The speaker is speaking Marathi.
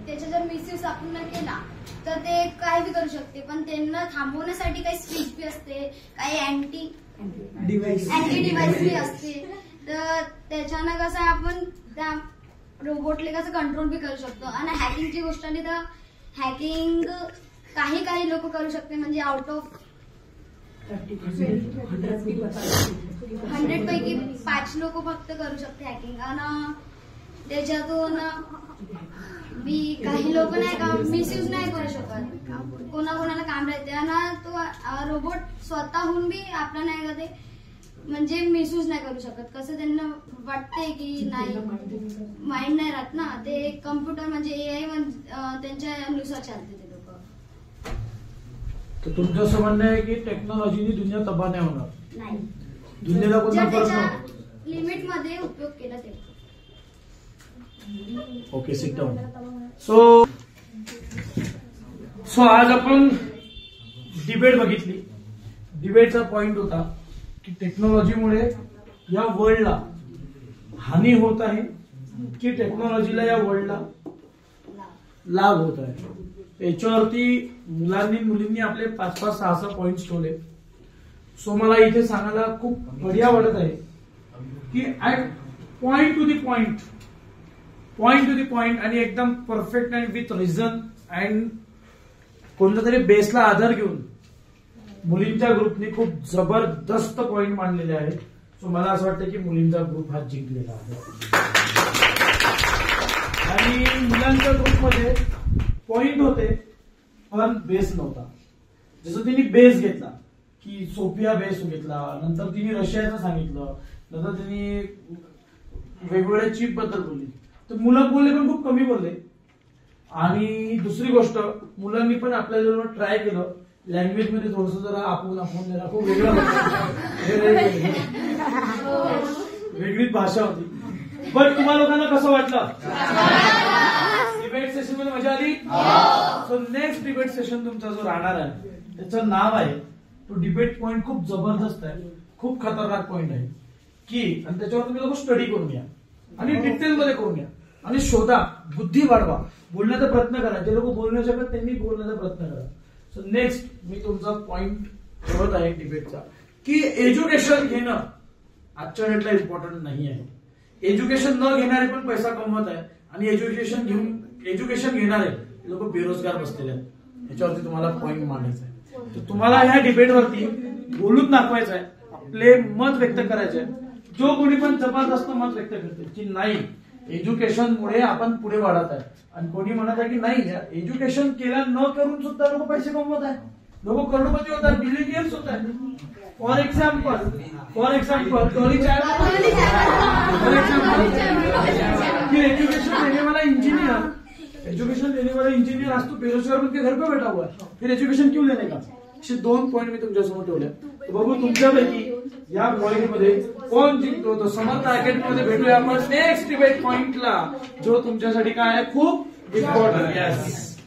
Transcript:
त्याचा जर मिसयूज आपण न केला तर ते काही बी करू शकते, पण त्यांना थांबवण्यासाठी काही स्पीच बी असते, काही अँटी डिव्हाइस बी असते. तर त्याच्यानं कसं आपण त्या रोबोटले कसं कंट्रोल बी करू शकतो. आणि हॅकिंगची गोष्ट आली तर हॅकिंग काही लोक करू शकते, म्हणजे आउट ऑफ 100 पैकी 5 लोक फक्त करू शकते हॅकिंग. आणि त्याच्यातून मी काही लोक नाही का मिसयूज नाही करू शकत. कोणाकोणाला काम राहते आणि तो रोबोट स्वतःहून बी आपला नाही का ते म्हणजे मिसयूज नाही करू शकत. कसं त्यांना वाटते की नाही माइंड नाही राहत ना, ते कम्प्युटर म्हणजे एआय त्यांच्या नुसार चालते ते लोक. तर तुमचं असं म्हणणं आहे की टेक्नॉलॉजीने दुनिया तबाह नाही होणार, नाही, दुनियेला कोणता लिमिट मध्ये उपयोग केला ते. Okay, sit down. सो आज आपण डिबेट बघितली. डिबेटचा पॉइंट होता की टेक्नॉलॉजीमुळे या वर्ल्डला हानी होत आहे की टेक्नॉलॉजीला या वर्ल्डला लाभ होत आहे. याच्यावरती मुलींनी आपले 5-5, 6-6 पॉइंट्स ठेवले. सो मला इथे सांगायला खूप बढिया वाटत आहे की at point to the point आणि एकदम perfect and with reason and कोणत्या तरी बेसला आधार घेऊन मुलींच्या ग्रुपने खूप जबरदस्त पॉइंट मांडलेले आहेत. सो मला असं वाटतं की मुलींचा ग्रुप हा जिंकलेला आहे. आणि मुलांच्या ग्रुपमध्ये पॉइंट होते पण बेस नव्हता. जसं तिने बेस घेतला की सोफिया बेस घेतला, नंतर तिने रशियाचं सांगितलं, नंतर तिने वेगवेगळ्या चिप बद्दल बोलली. तर मुलं बोलले पण खूप कमी बोलले. आणि दुसरी गोष्ट मुलांनी पण आपल्याजवळ ट्राय केलं लँग्वेज मध्ये थोडस जरा आपण जरा खूप वेगळीच भाषा होती. पण तुम्हाला लोकांना कसं वाटलं? डिबेट सेशन मध्ये मजा आली? सो नेक्स्ट डिबेट सेशन तुमचा जो राहणार आहे त्याचं नाव आहे, तो डिबेट पॉइंट खूप जबरदस्त आहे, खूप खतरनाक पॉइंट आहे की, आणि त्याच्यावर तुम्ही लोक स्टडी करून घ्या आणि डिटेल मध्ये करून घ्या आणि शोधा, बुद्धी वाढवा, बोलण्याचा प्रयत्न करा. जे लोक बोलू नाही शकत त्यांनी बोलण्याचा प्रयत्न करा. सो नेक्स्ट मी तुमचा पॉइंट ठेवत आहे डिबेटचा की एज्युकेशन घेणं आजच्या डेटला इम्पॉर्टंट नाही आहे. एज्युकेशन न घेणारे पण पैसा कमवत आहे आणि एज्युकेशन घेणारे लोक बेरोजगार बसलेले आहेत. याच्यावरती तुम्हाला पॉइंट मांडायचा आहे. तर तुम्हाला ह्या डिबेटवरती बोलून दाखवायचं आहे, आपले मत व्यक्त करायचे आहे. जो कोणी पण जबरदस्त मत व्यक्त करते की नाही एज्युकेशनमुळे आपण पुढे वाढत आहे, आणि कोणी म्हणत आहे की नाही एज्युकेशन केलं न करून सुद्धा लोक पैसे कमवत आहेत, लोक करोडपती होत आहेत, बिलियनियर्स होत आहेत. फॉर एक्झाम्पल एजुकेशन देने वाला इंजीनियर आज तो बेरोजगार बनके घर पे बैठा हुआ है, फिर एज्युकेशन क्यों लेने का? असे 2 पॉइंट मी तुमच्यासमोर ठेवले. बघू तुमच्यापैकी या पॉइंट मध्ये कोण जिंकतो. तो समर्थ अकॅडमीमध्ये भेटूया आपण नेक्स्ट डिबेट पॉइंटला, जो तुमच्यासाठी काय आहे खूप इम्पॉर्टंट. येस.